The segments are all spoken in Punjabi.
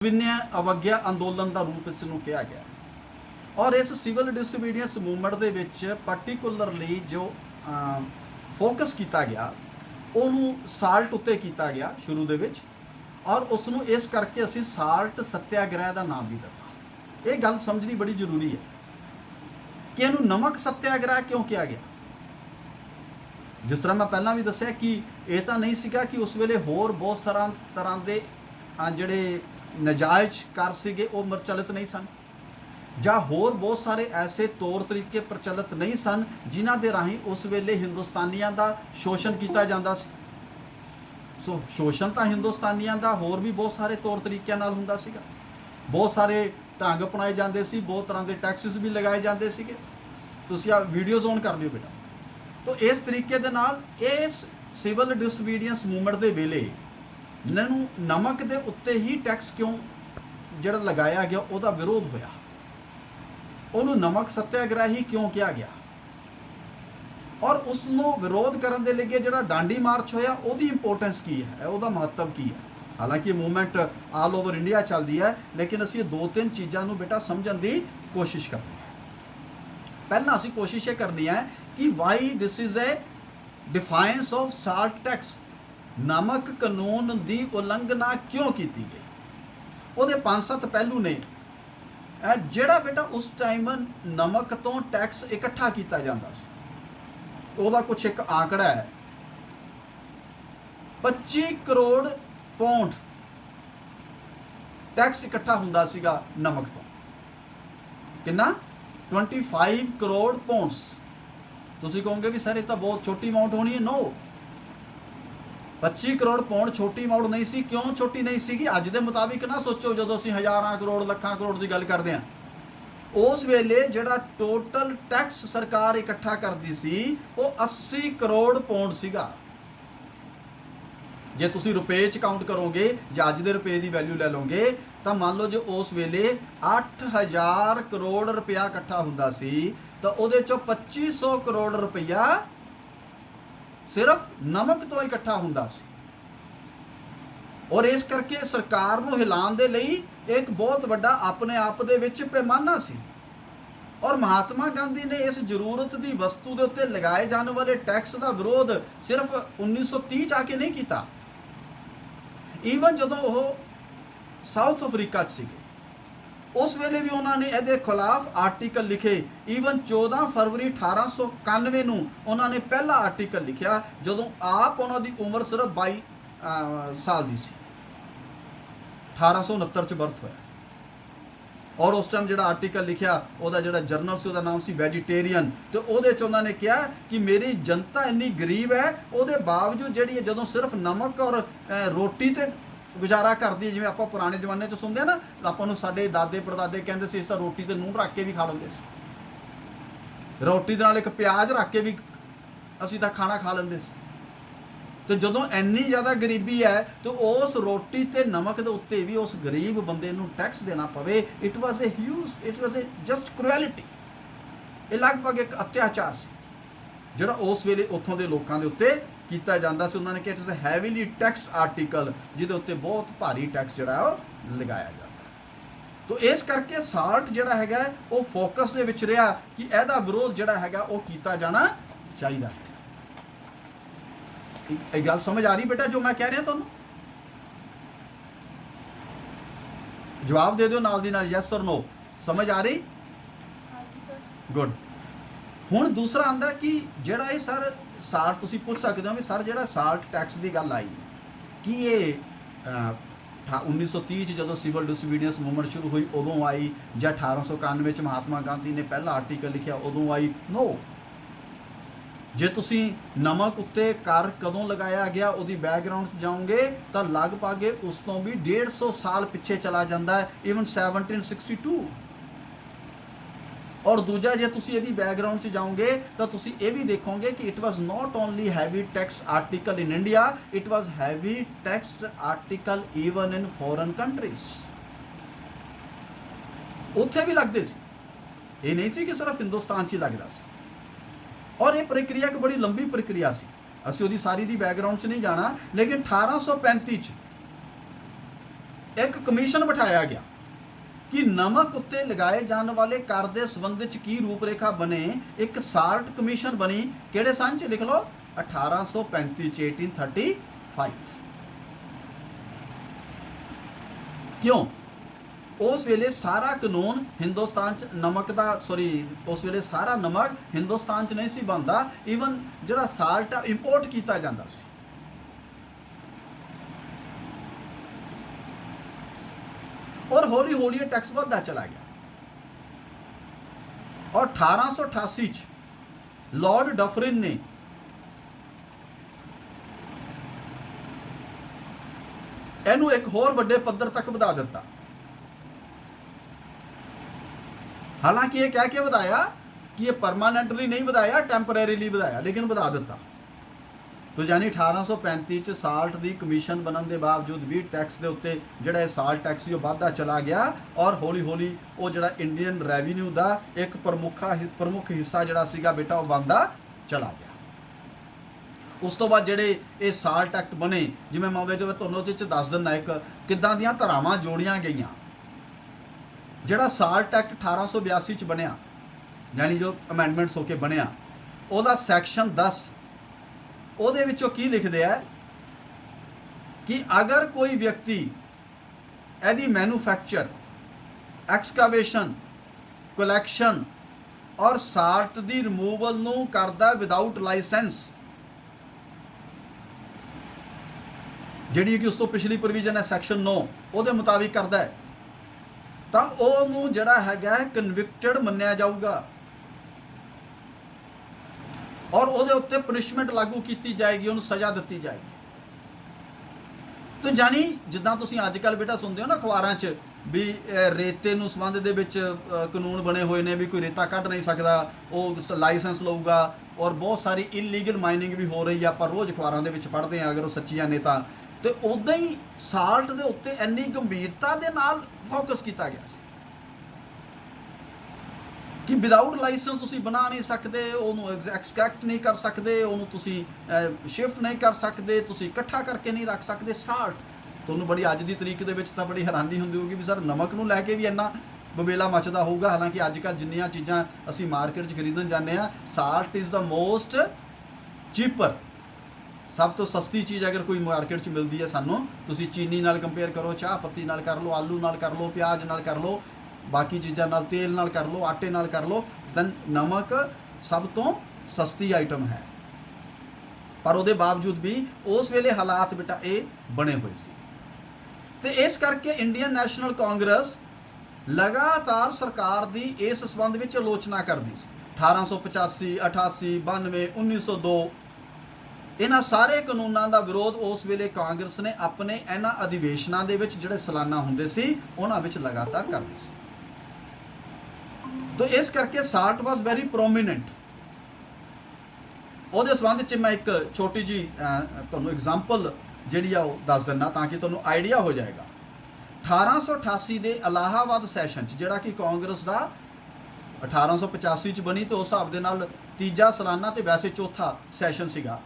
विनय अवज्ञा अंदोलन का रूप इसनूं कहा गया और इस सिविल डिसोबीडियंस मूवमेंट दे विच पर्टिकुलरली जो फोकस किया गया उन्होंने साल्ट उत्ते किया गया शुरू दे विच और उसनूं इस करके असीं साल्ट सत्याग्रह का नाम भी दिता। ये गल समझनी बड़ी जरूरी है कि इहनूं नमक सत्याग्रह क्यों किया गया। जिस तरह मैं पहला भी दस्सिया कि यह तो नहीं सीगा कि उस वेले होर बहुत तरह के जिहड़े नजायज़ कर सीगे वो प्रचलित नहीं सन जां होर बहुत सारे ऐसे तौर तरीके प्रचलित नहीं सन जिन्हां दे राहीं उस वेले हिंदुस्तानियों का शोषण किया जाता सी। सो शोषण तो हिंदुस्तानियों का होर भी बहुत सारे तौर तरीकों नाल हुंदा सीगा, बहुत सारे ढंग अपनाए जाते सी, बहुत तरह के टैक्सिस भी लगाए जाते सीगे। तुसीं आ वीडियोज़ ऑन कर लियो बेटा। तो इस तरीके दे नाल इस सिविल डिसोबीडियंस मूवमेंट दे वेले इन्हों नमक के उत्ते ही टैक्स क्यों जिहड़ा लगाया गया उसका विरोध होया, उन्होंने नमक सत्याग्रह ही क्यों किया गया और उसनों विरोध करने के लिए जिहड़ा डांडी मार्च होया उसकी इंपोर्टेंस की है, उसका महत्व की है। हालांकि मूवमेंट ऑल ओवर इंडिया चलती है लेकिन असीं दो तीन चीज़ों बेटा समझण की कोशिश करनी है। पहला असीं कोशिश ये करनी है कि why this is a defines of salt tax, नमक कानून की उलंघना क्यों की गई। वो 5-7 पहलू ने जिहड़ा बेटा उस टाइम नमक तो टैक्स इकट्ठा किया जाता सी, ਉਹਦਾ कुछ एक आंकड़ा है 25 करोड़ पौंड टैक्स इकट्ठा हुंदा सीगा नमक तो। कितना 25 करोड़ पौंड्स। तुसीं कहोगे भी सर ये तो बहुत छोटी अमाउंट होनी है। नो, 25 करोड़ पौंड छोटी अमाउंट नहीं सी। क्यों छोटी नहीं सी? अज के मुताबिक ना सोचो, जो असीं हज़ारां करोड़ लखां करोड़ की गल करते हैं उस वेले जिहड़ा टोटल टैक्स सरकार इकट्ठा करती सी वो 80 करोड़ पौंड सीगा। जे तुसीं रुपए च काउंट करोगे जे अज दे रुपए की वैल्यू ले लोगे तो मान लो जो उस वेले 8000 करोड़ रुपया इकट्ठा हुंदा सी तो उहदे चों 2500 करोड़ रुपया सिर्फ नमक तो इकट्ठा हुंदा सी। और इस करके सरकार को हिलाने के लिए एक बहुत बड़ा अपने आप दे विच पैमाना सी। और महात्मा गांधी ने इस जरूरत की वस्तु के उत्ते लगाए जाने वाले टैक्स का विरोध सिर्फ 1930 जाके नहीं किया। ईवन जो वो साउथ अफ्रीका सीगे उस वेले भी उन्होंने ये खिलाफ आर्टिकल लिखे। ईवन 14 फरवरी 1891 नूं उन्होंने पहला आर्टिकल लिखा जो आप उन्होंने उम्र सिर्फ 22 साल की सी। 1869 च बर्थ होया और उस टाइम जो आर्टिकल लिखा वह जो जर्नल से उसका नाम सी वैजीटेरियन। तो वो उन्होंने कहा कि मेरी जनता इन्नी गरीब है वो बावजूद जी जो सिर्फ नमक और रोटी तो गुजारा करती है। जिवें आप पुराने जमाने च सुनते हैं ना, आपको साडे दादे परदादे कहते सी इस तरह रोटी तो नून रख के भी खा लेंगे, रोटी दे नाल एक प्याज रख के भी असीं तां खाना खा लेंगे। तो जदों इन्नी ज़्यादा गरीबी है तो उस रोटी ते नमक के उत्ते भी उस गरीब बंदे नूं टैक्स देना पवे, it was a just cruelty. ये लगभग एक अत्याचार से जिहड़ा उस वेले उत्थों के लोगों के उत्ते किया जाता से। उन्होंने कहा it is a heavily tax article जिहदे उत्ते बहुत भारी टैक्स जिहड़ा लगाया जाता। तो इस करके साल्ट जिहड़ा हैगा वो फोकस दे विच रहा कि इहदा विरोध जिहड़ा हैगा वो किया जाना चाहिए है। एक गल समझ आ रही बेटा जो मैं कह रहा तुहानूं? जवाब दे दो नाल दी नाल, यस और नो। समझ आ रही? गुड। हुण दूसरा आंदा कि जिहड़ा ये सर साल्ट तुसीं पुछ सकदे हो कि सर जिहड़ा साल्ट टैक्स की गल आई कि ये 1930 जो सिविल डिसोबीडियंस मूवमेंट शुरू हुई उदों आई या 1891 महात्मा गांधी ने पहला आर्टिकल लिखा उदों आई? नो। जे तुसी नमक उत्ते कर कदों लगाया गया उसकी बैकग्राउंड जाओगे तो लगभग उस तो भी 150 साल पिछे चला जाता है, ईवन 1762। और दूजा जे तुसी यदि बैकग्राउंड जाओगे तो तुसी ये भी देखोगे कि it was not only heavy tax article in India, it was heavy tax article even in foreign countries. उत्थे भी लगते सी, ये नहीं सी कि सिर्फ हिंदुस्तान च ही लगता सी। और ये प्रक्रिया एक बड़ी लंबी प्रक्रिया सी, असीं उहदी सारी दी बैकग्राउंड च नहीं जाना। लेकिन 1835 ਇੱਕ ਕਮਿਸ਼ਨ ਬਿਠਾਇਆ ਗਿਆ ਕਿ ਨਮਕ ਉੱਤੇ ਲਗਾਏ ਜਾਣ ਵਾਲੇ ਕਰ ਦੇ ਸੰਬੰਧ ਵਿੱਚ ਕੀ ਰੂਪਰੇਖਾ ਬਣੇ। ਇੱਕ ਸਾਲਟ ਕਮਿਸ਼ਨ ਬਣੀ, ਕਿਹੜੇ ਸੰਨ 'ਚ ਲਿਖ ਲਓ 1835 ਚ 1835। ਕਿਉਂ? ਉਸ ਵੇਲੇ ਸਾਰਾ ਕਾਨੂੰਨ ਹਿੰਦੁਸਤਾਨ 'ਚ ਨਮਕ ਦਾ ਉਸ ਵੇਲੇ ਸਾਰਾ ਨਮਕ ਹਿੰਦੁਸਤਾਨ 'ਚ ਨਹੀਂ ਸੀ ਬਣਦਾ, ਈਵਨ ਜਿਹੜਾ ਸਾਲਟ ਆ ਇੰਪੋਰਟ ਕੀਤਾ ਜਾਂਦਾ ਸੀ। और हौली हौली टैक्स बढ़ता चला गया और 1888 च लॉर्ड डफरिन ने ਇਹਨੂੰ एक होर ਵੱਡੇ पद्धर तक ਵਧਾ ਦਿੱਤਾ। हालांकि ये कह के ਵਧਾਇਆ कि ये परमानेंटली नहीं ਵਧਾਇਆ, टैंपरेरीली ਵਧਾਇਆ, लेकिन ਵਧਾ ਦਿੱਤਾ। तो यानी 1835 ਚ ਸਾਲਟ ਦੀ ਕਮਿਸ਼ਨ ਬਣਨ ਦੇ ਬਾਵਜੂਦ ਵੀ ਟੈਕਸ ਦੇ ਉੱਤੇ ਜਿਹੜਾ ਇਹ ਸਾਲਟ ਟੈਕਸ ਸੀ ਉਹ ਵੱਧਦਾ ਚਲਾ ਗਿਆ ਔਰ ਹੌਲੀ ਹੌਲੀ ਉਹ ਜਿਹੜਾ ਇੰਡੀਅਨ ਰੈਵਨਿਊ ਦਾ ਇੱਕ ਪ੍ਰਮੁੱਖ ਹਿੱਸਾ ਜਿਹੜਾ ਸੀਗਾ ਬੇਟਾ ਉਹ ਬਣਦਾ ਚਲਾ ਗਿਆ। ਉਸ ਤੋਂ ਬਾਅਦ ਜਿਹੜੇ ਇਹ ਸਾਲਟ ਐਕਟ ਬਣੇ, ਜਿਵੇਂ ਮੈਂ ਤੁਹਾਨੂੰ ਉਹਦੇ 'ਚ ਦੱਸ ਦਿੰਦਾ ਇੱਕ ਕਿੱਦਾਂ ਦੀਆਂ ਧਾਰਾਵਾਂ ਜੋੜੀਆਂ ਗਈਆਂ। ਜਿਹੜਾ ਸਾਲਟ ਐਕਟ 1882 ਚ ਬਣਿਆ, ਯਾਨੀ ਜੋ ਅਮੈਂਡਮੈਂਟਸ ਹੋ ਕੇ ਬਣਿਆ, ਉਹਦਾ ਸੈਕਸ਼ਨ 10 ਉਹਦੇ ਵਿੱਚੋਂ ਕੀ ਲਿਖਦੇ ਆ ਕਿ ਅਗਰ ਕੋਈ ਵਿਅਕਤੀ ਇਹਦੀ ਮੈਨੂਫੈਕਚਰ, ਐਕਸਕਾਵੇਸ਼ਨ, ਕਲੈਕਸ਼ਨ ਔਰ ਸਾਲਟ ਦੀ ਰਿਮੂਵਲ ਨੂੰ ਕਰਦਾ ਵਿਦਆਊਟ ਲਾਇਸੈਂਸ, ਜਿਹੜੀ ਕਿ ਉਸ ਤੋਂ ਪਿਛਲੀ ਪ੍ਰੋਵੀਜ਼ਨ ਹੈ ਸੈਕਸ਼ਨ 9 ਉਹਦੇ ਮੁਤਾਬਿਕ ਕਰਦਾ ਹੈ, ਤਾਂ ਉਹਨੂੰ ਜਿਹੜਾ ਹੈਗਾ ਕਨਵਿਕਟਡ ਮੰਨਿਆ ਜਾਊਗਾ ਔਰ ਉਹਦੇ ਉੱਤੇ ਪਨਿਸ਼ਮੈਂਟ ਲਾਗੂ ਕੀਤੀ ਜਾਏਗੀ, ਉਹਨੂੰ ਸਜ਼ਾ ਦਿੱਤੀ ਜਾਏਗੀ। ਤਾਂ ਜਾਨੀ ਜਿੱਦਾਂ ਤੁਸੀਂ ਅੱਜ ਕੱਲ੍ਹ ਬੇਟਾ ਸੁਣਦੇ ਹੋ ਨਾ ਅਖਬਾਰਾਂ 'ਚ ਵੀ ਰੇਤੇ ਨੂੰ ਸੰਬੰਧ ਦੇ ਵਿੱਚ ਕਾਨੂੰਨ ਬਣੇ ਹੋਏ ਨੇ ਵੀ ਕੋਈ ਰੇਤਾ ਕੱਢ ਨਹੀਂ ਸਕਦਾ, ਉਹ ਲਾਇਸੈਂਸ ਲਊਗਾ ਔਰ ਬਹੁਤ ਸਾਰੀ ਇਲੀਗਲ ਮਾਈਨਿੰਗ ਵੀ ਹੋ ਰਹੀ ਆ, ਆਪਾਂ ਰੋਜ਼ ਅਖਬਾਰਾਂ ਦੇ ਵਿੱਚ ਪੜ੍ਹਦੇ ਹਾਂ ਅਗਰ ਉਹ ਸੱਚੀਆਂ ਨੇ ਤਾਂ। ਤੇ ਉੱਦਾਂ ਹੀ ਸਾਲਟ ਦੇ ਉੱਤੇ ਇੰਨੀ ਗੰਭੀਰਤਾ ਦੇ ਨਾਲ ਫੋਕਸ ਕੀਤਾ ਗਿਆ ਸੀ ਕਿ ਵਿਦਆਊਟ ਲਾਇਸੈਂਸ ਤੁਸੀਂ ਬਣਾ ਨਹੀਂ ਸਕਦੇ, ਉਹਨੂੰ ਐਕਸਟ੍ਰੈਕਟ ਨਹੀਂ ਕਰ ਸਕਦੇ, ਉਹਨੂੰ ਤੁਸੀਂ ਸ਼ਿਫਟ ਨਹੀਂ ਕਰ ਸਕਦੇ, ਤੁਸੀਂ ਇਕੱਠਾ ਕਰਕੇ ਨਹੀਂ ਰੱਖ ਸਕਦੇ ਸਾਲਟ। ਤੁਹਾਨੂੰ ਬੜੀ ਅੱਜ ਦੀ ਤਰੀਕ ਦੇ ਵਿੱਚ ਤਾਂ ਬੜੀ ਹੈਰਾਨੀ ਹੁੰਦੀ ਹੋਊਗੀ ਵੀ ਸਰ ਨਮਕ ਨੂੰ ਲੈ ਕੇ ਵੀ ਇੰਨਾ ਬਬੇਲਾ ਮੱਚਦਾ ਹੋਊਗਾ। ਹਾਲਾਂਕਿ ਅੱਜ ਕੱਲ੍ਹ ਜਿੰਨੀਆਂ ਚੀਜ਼ਾਂ ਅਸੀਂ ਮਾਰਕੀਟ 'ਚ ਖਰੀਦਣ ਜਾਂਦੇ ਹਾਂ, salt is the most cheaper, ਸਭ ਤੋਂ ਸਸਤੀ ਚੀਜ਼ ਅਗਰ ਕੋਈ ਮਾਰਕੀਟ 'ਚ ਮਿਲਦੀ ਹੈ ਸਾਨੂੰ, ਤੁਸੀਂ ਚੀਨੀ ਨਾਲ ਕੰਪੇਅਰ ਕਰੋ, ਚਾਹ ਪੱਤੀ ਨਾਲ ਕਰ ਲਓ, ਆਲੂ ਨਾਲ ਕਰ ਲਓ, ਪਿਆਜ਼ ਨਾਲ ਕਰ ਲਓ, ਬਾਕੀ ਚੀਜ਼ਾਂ ਨਾਲ, ਤੇਲ ਨਾਲ ਕਰ ਲਓ, ਆਟੇ ਨਾਲ ਕਰ ਲਓ, ਤਾਂ ਨਮਕ ਸਭ ਤੋਂ ਸਸਤੀ ਆਈਟਮ ਹੈ। ਪਰ ਉਹਦੇ ਬਾਵਜੂਦ ਵੀ ਉਸ ਵੇਲੇ ਹਾਲਾਤ ਬੇਟਾ ਇਹ ਬਣੇ ਹੋਏ ਸੀ ਤੇ ਇਸ ਕਰਕੇ ਇੰਡੀਅਨ ਨੈਸ਼ਨਲ ਕਾਂਗਰਸ ਲਗਾਤਾਰ ਸਰਕਾਰ ਦੀ ਇਸ ਸੰਬੰਧ ਵਿੱਚ ਆਲੋਚਨਾ ਕਰਦੀ ਸੀ। 1885, 88, 92, 1902 ਇਹਨਾਂ ਸਾਰੇ ਕਾਨੂੰਨਾਂ ਦਾ ਵਿਰੋਧ ਉਸ ਵੇਲੇ ਕਾਂਗਰਸ ਨੇ ਆਪਣੇ ਇਹਨਾਂ ਅਧਿਵੇਸ਼ਨਾਂ ਦੇ ਵਿੱਚ ਜਿਹੜੇ ਸਾਲਾਨਾ ਹੁੰਦੇ ਸੀ ਉਹਨਾਂ ਵਿੱਚ ਲਗਾਤਾਰ ਕਰਦੀ ਸੀ। तो इस करके साल्ट वाज वेरी प्रोमिनेंट। ਉਹਦੇ ਸੰਬੰਧ ਵਿੱਚ ਮੈਂ ਇੱਕ ਛੋਟੀ ਜੀ ਤੁਹਾਨੂੰ ਐਗਜ਼ਾਮਪਲ ਜਿਹੜੀ ਆ ਉਹ ਦੱਸ ਦਿੰਦਾ ਤਾਂ ਕਿ ਤੁਹਾਨੂੰ ਆਈਡੀਆ ਹੋ ਜਾਏਗਾ। 1888 ਦੇ ਇਲਾਹਾਬਾਦ ਸੈਸ਼ਨ 'ਚ ਜਿਹੜਾ ਕਿ ਕਾਂਗਰਸ ਦਾ 1885 'ਚ ਬਣੀ ਤੇ ਉਸ ਹਿਸਾਬ ਦੇ ਨਾਲ ਤੀਜਾ ਸਾਲਾਨਾ ਤੇ ਵੈਸੇ ਚੌਥਾ ਸੈਸ਼ਨ ਸੀਗਾ।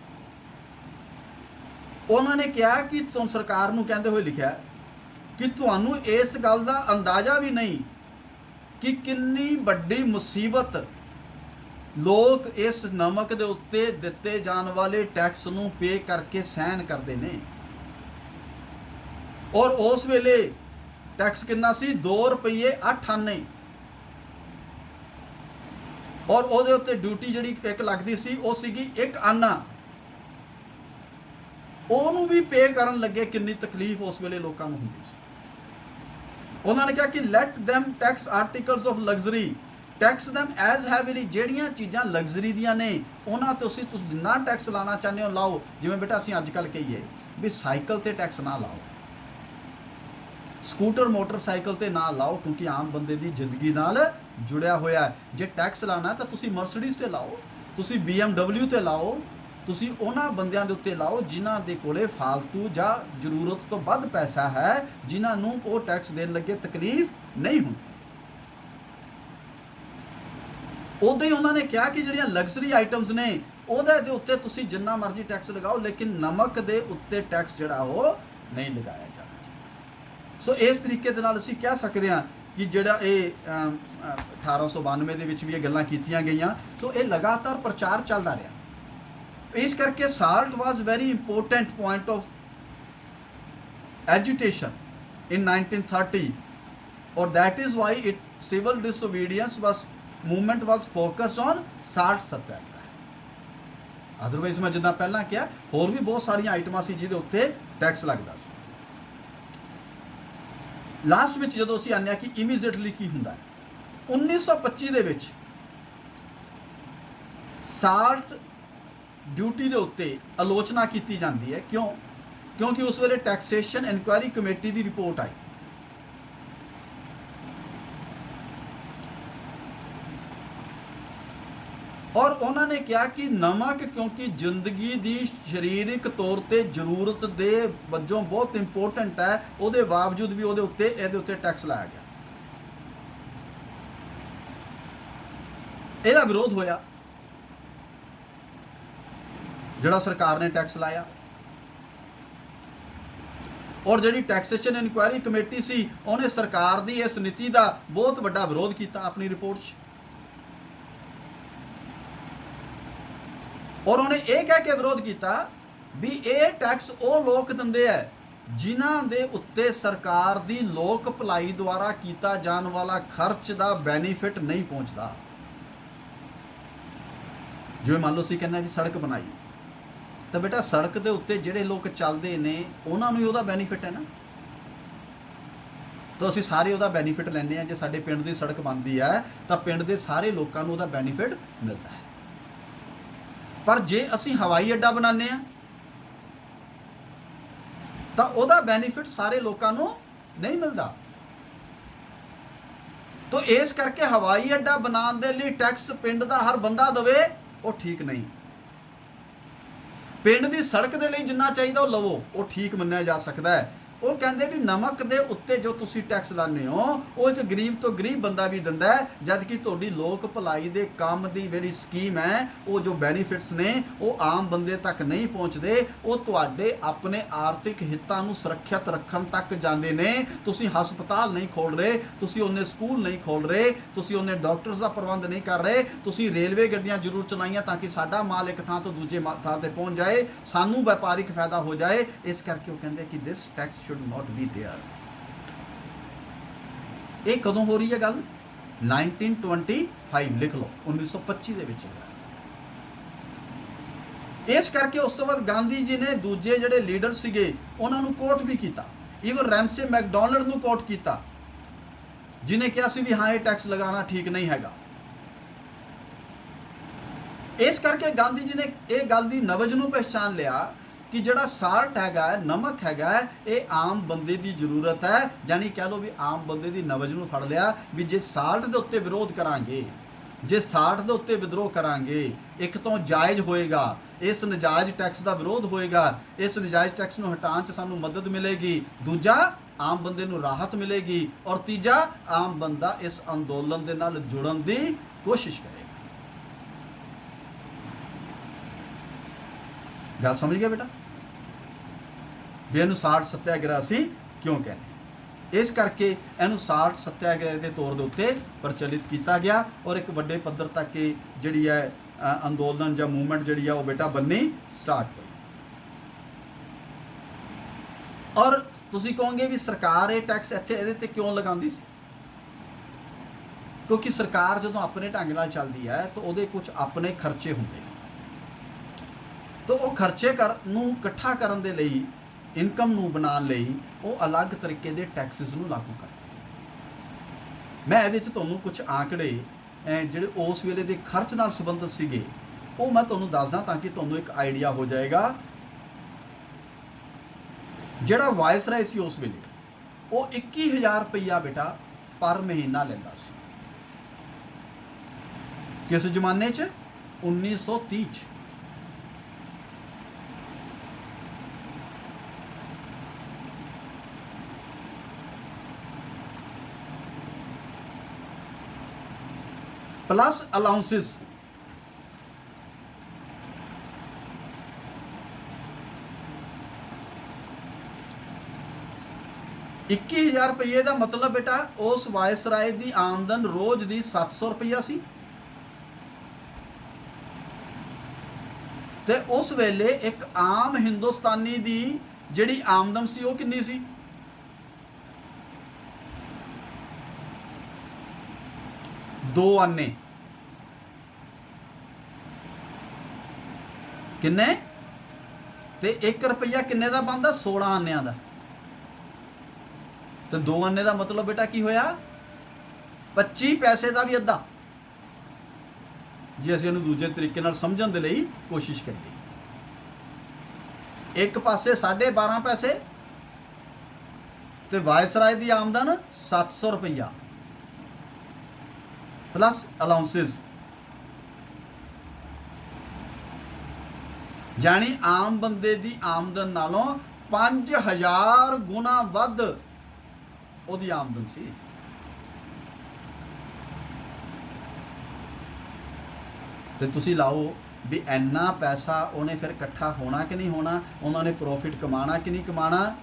ਉਹਨਾਂ ਨੇ ਕਿਹਾ ਕਿ ਤੁਹਾਨੂੰ ਸਰਕਾਰ ਨੂੰ ਕਹਿੰਦੇ ਹੋਏ ਲਿਖਿਆ ਕਿ ਤੁਹਾਨੂੰ ਇਸ ਗੱਲ ਦਾ ਅੰਦਾਜ਼ਾ ਵੀ ਨਹੀਂ ਕਿ ਕਿੰਨੀ ਵੱਡੀ ਮੁਸੀਬਤ ਲੋਕ ਇਸ ਨਮਕ ਦੇ ਉੱਤੇ ਦਿੱਤੇ ਜਾਣ ਵਾਲੇ ਟੈਕਸ ਨੂੰ ਪੇ ਕਰਕੇ ਸਹਿਨ ਕਰਦੇ ਨੇ। ਔਰ ਉਸ ਵੇਲੇ ਟੈਕਸ ਕਿੰਨਾ ਸੀ? 2 ਰੁਪਏ 8 ਆਨੇ। ਔਰ ਉਹਦੇ ਉੱਤੇ ਡਿਊਟੀ ਜਿਹੜੀ ਇੱਕ ਲੱਗਦੀ ਸੀ ਉਹ ਸੀਗੀ 1 ਆਨਾ। ਉਹਨੂੰ ਵੀ ਪੇ ਕਰਨ ਲੱਗੇ ਕਿੰਨੀ ਤਕਲੀਫ ਉਸ ਵੇਲੇ ਲੋਕਾਂ ਨੂੰ ਹੁੰਦੀ ਸੀ। ਉਹਨਾਂ ਨੇ ਕਿਹਾ ਕਿ let them tax articles of luxury, tax them as heavily. ਜਿਹੜੀਆਂ ਚੀਜ਼ਾਂ ਲਗਜ਼ਰੀ ਦੀਆਂ ਨੇ ਉਹਨਾਂ ਤੇ ਤੁਸੀਂ ਜਿੰਨਾ ਟੈਕਸ ਲਾਣਾ ਚਾਹੁੰਦੇ ਹੋ ਲਾਓ। ਜਿਵੇਂ ਬੇਟਾ ਅਸੀਂ ਅੱਜ ਕੱਲ੍ਹ ਕਹੀਏ ਵੀ ਸਾਈਕਲ ਤੇ ਟੈਕਸ ਨਾ ਲਾਓ, ਸਕੂਟਰ ਮੋਟਰਸਾਈਕਲ ਤੇ ਨਾ ਲਾਓ, ਕਿਉਂਕਿ ਆਮ ਬੰਦੇ ਦੀ ਜ਼ਿੰਦਗੀ ਨਾਲ ਜੁੜਿਆ ਹੋਇਆ ਹੈ। ਜੇ ਟੈਕਸ ਲਾਣਾ ਤਾਂ ਤੁਸੀਂ ਮਰਸੀਡੀਜ਼ ਤੇ ਲਾਓ, ਤੁਸੀਂ BMW ਤੇ ਲਾਓ, ਤੁਸੀਂ ਉਹਨਾਂ ਬੰਦਿਆਂ ਦੇ ਉੱਤੇ ਲਾਓ ਜਿਨ੍ਹਾਂ ਦੇ ਕੋਲੇ ਫਾਲਤੂ ਜਾਂ ਜ਼ਰੂਰਤ ਤੋਂ ਵੱਧ ਪੈਸਾ ਹੈ, ਜਿਨ੍ਹਾਂ ਨੂੰ ਉਹ ਟੈਕਸ ਦੇਣ ਲੱਗੇ ਤਕਲੀਫ ਨਹੀਂ ਹੁੰਦੀ। ਉਦੋਂ ਹੀ ਉਹਨਾਂ ਨੇ ਕਿਹਾ ਕਿ ਜਿਹੜੀਆਂ ਲਗਜ਼ਰੀ ਆਈਟਮਸ ਨੇ ਉਹਦੇ ਦੇ ਉੱਤੇ ਤੁਸੀਂ ਜਿੰਨਾ ਮਰਜ਼ੀ ਟੈਕਸ ਲਗਾਓ, ਲੇਕਿਨ ਨਮਕ ਦੇ ਉੱਤੇ ਟੈਕਸ ਜਿਹੜਾ ਉਹ ਨਹੀਂ ਲਗਾਇਆ ਜਾਣਾ ਚਾਹੀਦਾ। ਸੋ ਇਸ ਤਰੀਕੇ ਦੇ ਨਾਲ ਅਸੀਂ ਕਹਿ ਸਕਦੇ ਹਾਂ ਕਿ ਜਿਹੜਾ ਇਹ 1892 ਦੇ ਵਿੱਚ ਵੀ ਇਹ ਗੱਲਾਂ ਕੀਤੀਆਂ ਗਈਆਂ। ਸੋ ਇਹ ਲਗਾਤਾਰ ਪ੍ਰਚਾਰ ਚੱਲਦਾ ਰਿਹਾ। ਇਸ ਕਰਕੇ salt was very important point of agitation in 1930, or that is why civil disobedience movement was focused on salt satyagraha। Otherwise ਮੈਂ ਜਿੱਦਾਂ ਪਹਿਲਾਂ ਕਿਹਾ ਹੋਰ ਵੀ ਬਹੁਤ ਸਾਰੀਆਂ ਆਈਟਮਾਂ ਸੀ ਜਿਹਦੇ ਉੱਤੇ ਟੈਕਸ ਲੱਗਦਾ ਸੀ। ਲਾਸਟ ਵਿੱਚ ਜਦੋਂ ਅਸੀਂ ਆਉਂਦੇ ਹਾਂ ਕਿ ਇਮੀਡੀਏਟਲੀ ਕੀ ਹੁੰਦਾ ਹੈ, 1925 ਦੇ ਵਿੱਚ ਸਾਲਟ ਡਿਊਟੀ ਦੇ ਉੱਤੇ ਆਲੋਚਨਾ ਕੀਤੀ ਜਾਂਦੀ ਹੈ। ਕਿਉਂਕਿ ਉਸ ਵੇਲੇ ਟੈਕਸੇਸ਼ਨ ਇਨਕੁਆਇਰੀ ਕਮੇਟੀ ਦੀ ਰਿਪੋਰਟ ਆਈ ਔਰ ਉਹਨਾਂ ਨੇ ਕਿਹਾ ਕਿ ਨਮਕ ਕਿਉਂਕਿ ਜ਼ਿੰਦਗੀ ਦੀ ਸਰੀਰਕ ਤੌਰ ਤੇ ਜ਼ਰੂਰਤ ਦੇ ਵਜੋਂ ਬਹੁਤ ਇੰਪੋਰਟੈਂਟ ਹੈ, ਉਹਦੇ ਬਾਵਜੂਦ ਵੀ ਇਹਦੇ ਉੱਤੇ ਟੈਕਸ ਲਾਇਆ ਗਿਆ। ਇਹਦਾ ਵਿਰੋਧ ਹੋਇਆ, ਜਿਹੜਾ ਸਰਕਾਰ ਨੇ ਟੈਕਸ ਲਾਇਆ। ਔਰ ਜਿਹੜੀ ਟੈਕਸੇਸ਼ਨ ਇਨਕੁਆਇਰੀ ਕਮੇਟੀ ਸੀ ਉਹਨੇ ਸਰਕਾਰ ਦੀ ਇਸ ਨੀਤੀ ਦਾ ਬਹੁਤ ਵੱਡਾ ਵਿਰੋਧ ਕੀਤਾ ਆਪਣੀ ਰਿਪੋਰਟ 'ਚ। ਔਰ ਉਹਨੇ ਇਹ ਕਹਿ ਕੇ ਵਿਰੋਧ ਕੀਤਾ ਵੀ ਇਹ ਟੈਕਸ ਉਹ ਲੋਕ ਦਿੰਦੇ ਹੈ ਜਿਨ੍ਹਾਂ ਦੇ ਉੱਤੇ ਸਰਕਾਰ ਦੀ ਲੋਕ ਭਲਾਈ ਦੁਆਰਾ ਕੀਤਾ ਜਾਣ ਵਾਲਾ ਖਰਚ ਦਾ ਬੈਨੀਫਿਟ ਨਹੀਂ ਪਹੁੰਚਦਾ। ਜਿਵੇਂ ਮੰਨ ਲਓ ਅਸੀਂ ਕਹਿੰਦੇ ਜੀ ਸੜਕ ਬਣਾਈ, ਤਾਂ ਬੇਟਾ ਸੜਕ ਦੇ ਉੱਤੇ ਜਿਹੜੇ ਲੋਕ ਚੱਲਦੇ ਨੇ ਉਹਨਾਂ ਨੂੰ ਹੀ ਉਹਦਾ ਬੈਨੀਫਿਟ ਹੈ ਨਾ। ਤਾਂ ਅਸੀਂ ਸਾਰੇ ਉਹਦਾ ਬੈਨੀਫਿਟ ਲੈਂਦੇ ਹਾਂ। ਜੇ ਸਾਡੇ ਪਿੰਡ ਦੀ ਸੜਕ ਬਣਦੀ ਹੈ ਤਾਂ ਪਿੰਡ ਦੇ ਸਾਰੇ ਲੋਕਾਂ ਨੂੰ ਉਹਦਾ ਬੈਨੀਫਿਟ ਮਿਲਦਾ ਹੈ। ਪਰ ਜੇ ਅਸੀਂ ਹਵਾਈ ਅੱਡਾ ਬਣਾਉਂਦੇ ਹਾਂ ਤਾਂ ਉਹਦਾ ਬੈਨੀਫਿਟ ਸਾਰੇ ਲੋਕਾਂ ਨੂੰ ਨਹੀਂ ਮਿਲਦਾ। ਤਾਂ ਇਸ ਕਰਕੇ ਹਵਾਈ ਅੱਡਾ ਬਣਾਉਣ ਦੇ ਲਈ ਟੈਕਸ ਪਿੰਡ ਦਾ ਹਰ ਬੰਦਾ ਦੇਵੇ, ਉਹ ਠੀਕ ਨਹੀਂ। ਪਿੰਡ ਦੀ ਸੜਕ ਦੇ ਲਈ ਜਿੰਨਾ ਚਾਹੀਦਾ ਉਹ ਲਵੋ, ਉਹ ਠੀਕ ਮੰਨਿਆ ਜਾ ਸਕਦਾ ਹੈ। ਉਹ ਕਹਿੰਦੇ ਵੀ ਨਮਕ ਦੇ ਉੱਤੇ ਜੋ ਤੁਸੀਂ ਟੈਕਸ ਲਾਉਂਦੇ ਹੋ ਉਹ ਇੱਕ ਗਰੀਬ ਤੋਂ ਗਰੀਬ ਬੰਦਾ ਵੀ ਦਿੰਦਾ ਹੈ, ਜਦ ਕਿ ਤੁਹਾਡੀ ਲੋਕ ਭਲਾਈ ਦੇ ਕੰਮ ਦੀ ਜਿਹੜੀ ਸਕੀਮ ਹੈ ਉਹ ਜੋ ਬੈਨੀਫਿਟਸ ਨੇ ਉਹ ਆਮ ਬੰਦੇ ਤੱਕ ਨਹੀਂ ਪਹੁੰਚਦੇ, ਉਹ ਤੁਹਾਡੇ ਆਪਣੇ ਆਰਥਿਕ ਹਿੱਤਾਂ ਨੂੰ ਸੁਰੱਖਿਅਤ ਰੱਖਣ ਤੱਕ ਜਾਂਦੇ ਨੇ। ਤੁਸੀਂ ਹਸਪਤਾਲ ਨਹੀਂ ਖੋਲ੍ਹ ਰਹੇ, ਤੁਸੀਂ ਉਹਨੇ ਸਕੂਲ ਨਹੀਂ ਖੋਲ੍ਹ ਰਹੇ, ਤੁਸੀਂ ਉਹਨੇ ਡਾਕਟਰਸ ਦਾ ਪ੍ਰਬੰਧ ਨਹੀਂ ਕਰ ਰਹੇ, ਤੁਸੀਂ ਰੇਲਵੇ ਗੱਡੀਆਂ ਜ਼ਰੂਰ ਚਲਾਈਆਂ ਤਾਂ ਕਿ ਸਾਡਾ ਮਾਲ ਇੱਕ ਥਾਂ ਤੋਂ ਦੂਜੇ ਥਾਂ ਤੇ ਪਹੁੰਚ ਜਾਏ, ਸਾਨੂੰ ਵਪਾਰਿਕ ਫਾਇਦਾ ਹੋ ਜਾਏ। ਇਸ ਕਰਕੇ ਉਹ ਕਹਿੰਦੇ ਕਿ ਦਿਸ tax should not be there। ਇਹ ਕਦੋਂ ਹੋ ਰਹੀ ਹੈ ਗੱਲ? 1925 ਲਿਖ ਲਓ, 1925 ਦੇ ਵਿੱਚ। ਇਸ ਕਰਕੇ ਉਸ ਤੋਂ ਬਾਅਦ ਗਾਂਧੀ ਜੀ ਨੇ ਦੂਜੇ ਜਿਹੜੇ ਲੀਡਰ ਸੀਗੇ ਉਹਨਾਂ ਨੂੰ ਕੋਟ ਵੀ ਕੀਤਾ। ਈਵਨ ਰੈਮਸੇ ਮੈਕਡੋਨਲਡ ਨੂੰ ਕੋਟ ਕੀਤਾ, ਜਿਹਨੇ ਕਿਹਾ ਸੀ ਵੀ ਹਾਂ ਇਹ ਟੈਕਸ ਲਗਾਉਣਾ ਠੀਕ ਨਹੀਂ ਹੈਗਾ। ਇਸ ਕਰਕੇ ਗਾਂਧੀ ਜੀ ਨੇ ਇਹ ਗੱਲ ਦੀ ਨਬਜ਼ ਨੂੰ ਪਹਿਚਾਨ ਲਿਆ ਕਿ ਜਿਹੜਾ ਸਾਲਟ ਹੈਗਾ, ਨਮਕ ਹੈਗਾ, ਇਹ ਆਮ ਬੰਦੇ ਦੀ ਜ਼ਰੂਰਤ ਹੈ। ਜਾਨੀ ਕਹਿ ਲਓ ਵੀ ਆਮ ਬੰਦੇ ਦੀ ਨਬਜ਼ ਨੂੰ ਫੜ ਲਿਆ ਵੀ ਜੇ ਸਾਲਟ ਦੇ ਉੱਤੇ ਵਿਰੋਧ ਕਰਾਂਗੇ, ਜੇ ਸਾਲਟ ਦੇ ਉੱਤੇ ਵਿਦਰੋਹ ਕਰਾਂਗੇ, ਇੱਕ ਤੋਂ ਜਾਇਜ਼ ਹੋਏਗਾ, ਇਸ ਨਜਾਇਜ਼ ਟੈਕਸ ਦਾ ਵਿਰੋਧ ਹੋਏਗਾ, ਇਸ ਨਜਾਇਜ਼ ਟੈਕਸ ਨੂੰ ਹਟਾਉਣ 'ਚ ਸਾਨੂੰ ਮਦਦ ਮਿਲੇਗੀ। ਦੂਜਾ, ਆਮ ਬੰਦੇ ਨੂੰ ਰਾਹਤ ਮਿਲੇਗੀ। ਔਰ ਤੀਜਾ, ਆਮ ਬੰਦਾ ਇਸ ਅੰਦੋਲਨ ਦੇ ਨਾਲ ਜੁੜਨ ਦੀ ਕੋਸ਼ਿਸ਼ ਕਰੇਗਾ। ਗੱਲ ਸਮਝ ਗਿਆ ਬੇਟਾ? ਵੀ ਇਹਨੂੰ ਸਾਲਟ ਸੱਤਿਆਗ੍ਰਹਿ ਅਸੀਂ ਕਿਉਂ ਕਹਿੰਦੇ? ਇਸ ਕਰਕੇ ਇਹਨੂੰ ਸਾਲਟ ਸੱਤਿਆਗ੍ਰਹਿ ਦੇ ਤੌਰ ਦੇ ਉੱਤੇ ਪ੍ਰਚਲਿਤ ਕੀਤਾ ਗਿਆ ਔਰ ਇੱਕ ਵੱਡੇ ਪੱਧਰ ਤੱਕ ਇਹ ਜਿਹੜੀ ਹੈ ਅੰਦੋਲਨ ਜਾਂ ਮੂਵਮੈਂਟ ਜਿਹੜੀ ਆ ਉਹ ਬੇਟਾ ਬੰਨੀ ਸਟਾਰਟ ਹੋਈ। ਔਰ ਤੁਸੀਂ ਕਹੋਗੇ ਵੀ ਸਰਕਾਰ ਇਹ ਟੈਕਸ ਇੱਥੇ ਇਹਦੇ ਤੇ ਕਿਉਂ ਲਗਾਉਂਦੀ ਸੀ? ਕਿਉਂਕਿ ਸਰਕਾਰ ਜਦੋਂ ਆਪਣੇ ਢੰਗ ਨਾਲ ਚੱਲਦੀ ਹੈ ਤਾਂ ਉਹਦੇ ਕੁਝ ਆਪਣੇ ਖਰਚੇ ਹੁੰਦੇ ਨੇ। ਤਾਂ ਉਹ ਖਰਚੇ ਨੂੰ ਇਕੱਠਾ ਕਰਨ ਦੇ ਲਈ, ਇਨਕਮ ਨੂੰ ਬਣਾਉਣ ਲਈ ਉਹ ਅਲੱਗ ਤਰੀਕੇ ਦੇ ਟੈਕਸਿਸ ਨੂੰ ਲਾਗੂ ਕਰਦੇ। ਮੈਂ ਇਹਦੇ 'ਚ ਤੁਹਾਨੂੰ ਕੁਝ ਆંકੜੇ ਜਿਹੜੇ ਉਸ ਵੇਲੇ ਦੇ ਖਰਚ ਨਾਲ ਸੰਬੰਧਿਤ ਸੀਗੇ ਉਹ ਮੈਂ ਤੁਹਾਨੂੰ ਦੱਸਦਾ ਤਾਂ ਕਿ ਤੁਹਾਨੂੰ ਇੱਕ ਆਈਡੀਆ ਹੋ ਜਾਏਗਾ। ਜਿਹੜਾ ਵਾਇਸਰਾਏ ਸੀ ਉਸ ਵੇਲੇ ਉਹ 21,000 ਰੁਪਈਆ ਬੇਟਾ ਪਰ ਮਹੀਨਾ ਲੈਂਦਾ ਸੀ। ਕਿਸ ਜ਼ਮਾਨੇ 'ਚ? 1930 'ਚ। Plus allowances. 21,000 ਰੁਪਏ ਦਾ ਮਤਲਬ ਬੇਟਾ ਉਸ ਵਾਇਸਰਾਏ ਦੀ ਆਮਦਨ ਰੋਜ਼ ਦੀ 700 ਰੁਪਈਆ ਸੀ। ਤੇ ਉਸ ਵੇਲੇ ਇੱਕ ਆਮ ਹਿੰਦੁਸਤਾਨੀ ਦੀ ਜਿਹੜੀ ਆਮਦਨ ਸੀ ਉਹ ਕਿੰਨੀ ਸੀ? 2 ਆਨੇ। ਕਿੰਨੇ? ਤੇ 1 ਰੁਪਈਆ ਕਿੰਨੇ ਦਾ ਬਣਦਾ? 16 ਆਨਿਆਂ ਦਾ। ਤੇ 2 ਆਨੇ ਦਾ ਮਤਲਬ ਬੇਟਾ ਕੀ ਹੋਇਆ? 25 ਪੈਸੇ ਦਾ ਵੀ ਅੱਧਾ, ਜੇ ਅਸੀਂ ਇਹਨੂੰ ਦੂਜੇ ਤਰੀਕੇ ਨਾਲ ਸਮਝਣ ਦੇ ਲਈ ਕੋਸ਼ਿਸ਼ ਕਰੀਏ। ਇੱਕ ਪਾਸੇ 12.5 ਪੈਸੇ ਤੇ ਵਾਇਸਰਾਏ ਦੀ ਆਮਦਨ 700 ਰੁਪਈਆ ਪਲੱਸ ਅਲਾਉਂਸਸ, ਜਾਨੀ ਆਮ ਬੰਦੇ ਦੀ ਆਮਦਨ ਨਾਲੋਂ 5000 ਗੁਣਾ ਵੱਧ ਉਹਦੀ ਆਮਦਨ ਸੀ। ਤੇ ਤੁਸੀਂ ਲਾਓ ਵੀ ਇੰਨਾ ਪੈਸਾ ਉਹਨੇ ਫਿਰ ਇਕੱਠਾ ਹੋਣਾ ਕਿ ਨਹੀਂ ਹੋਣਾ, ਉਹਨਾਂ ਨੇ ਪ੍ਰੋਫਿਟ ਕਮਾਣਾ ਕਿ ਨਹੀਂ ਕਮਾਣਾ।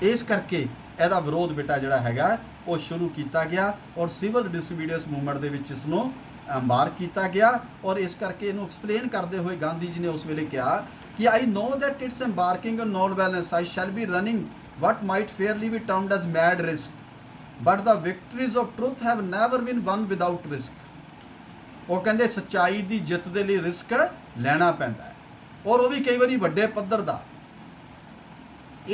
ਇਸ ਕਰਕੇ ਇਹਦਾ ਵਿਰੋਧ ਬੇਟਾ ਜਿਹੜਾ ਹੈਗਾ ਉਹ ਸ਼ੁਰੂ ਕੀਤਾ ਗਿਆ ਔਰ ਸਿਵਲ ਡਿਸਓਬੀਡੀਐਂਸ ਮੂਵਮੈਂਟ ਦੇ ਵਿੱਚ ਇਸ ਨੂੰ ਐਮਬਾਰਕ ਕੀਤਾ ਗਿਆ। ਔਰ ਇਸ ਕਰਕੇ ਇਹਨੂੰ ਐਕਸਪਲੇਨ ਕਰਦੇ ਹੋਏ ਗਾਂਧੀ ਜੀ ਨੇ ਉਸ ਵੇਲੇ ਕਿਹਾ ਕਿ I know that it's embarking on non violence I shall be running what might fairly be termed as mad risk, but the victories of truth have never been won without risk। ਉਹ ਕਹਿੰਦੇ ਸੱਚਾਈ ਦੀ ਜਿੱਤ ਦੇ ਲਈ ਰਿਸਕ ਲੈਣਾ ਪੈਂਦਾ ਹੈ ਔਰ ਉਹ ਵੀ ਕਈ ਵਾਰੀ ਵੱਡੇ ਪੱਧਰ ਦਾ।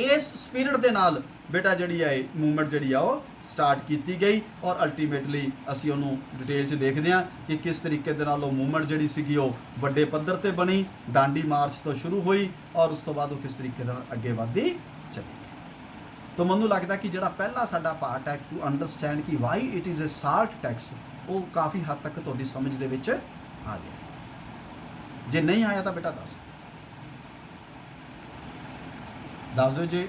ਇਸ ਸਪਿਰਿਟ ਦੇ ਨਾਲ ਬੇਟਾ ਜਿਹੜੀ ਹੈ ਮੂਵਮੈਂਟ ਜਿਹੜੀ ਆ ਉਹ ਸਟਾਰਟ ਕੀਤੀ ਗਈ ਔਰ ਅਲਟੀਮੇਟਲੀ ਅਸੀਂ ਉਹਨੂੰ ਡਿਟੇਲ 'ਚ ਦੇਖਦੇ ਹਾਂ ਕਿ ਕਿਸ ਤਰੀਕੇ ਦੇ ਨਾਲ ਉਹ ਮੂਵਮੈਂਟ ਜਿਹੜੀ ਸੀਗੀ ਉਹ ਵੱਡੇ ਪੱਧਰ ਤੇ ਬਣੀ, ਡਾਂਡੀ ਮਾਰਚ ਤੋਂ ਸ਼ੁਰੂ ਹੋਈ ਔਰ ਉਸ ਤੋਂ ਬਾਅਦ ਉਹ ਕਿਸ ਤਰੀਕੇ ਨਾਲ ਅੱਗੇ ਵਧਦੀ ਚਲੀ। ਤਾਂ ਮੈਨੂੰ ਲੱਗਦਾ ਕਿ ਜਿਹੜਾ ਪਹਿਲਾ ਸਾਡਾ ਪਾਰਟ ਹੈ ਟੂ ਅੰਡਰਸਟੈਂਡ ਕਿ why it is a salt tax, ਉਹ ਕਾਫੀ ਹੱਦ ਤੱਕ ਤੁਹਾਡੀ ਸਮਝ ਦੇ ਵਿੱਚ ਆ ਗਿਆ। ਜੇ ਨਹੀਂ ਆਇਆ ਤਾਂ ਬੇਟਾ ਦੱਸ ਦਿਓ ਜੀ।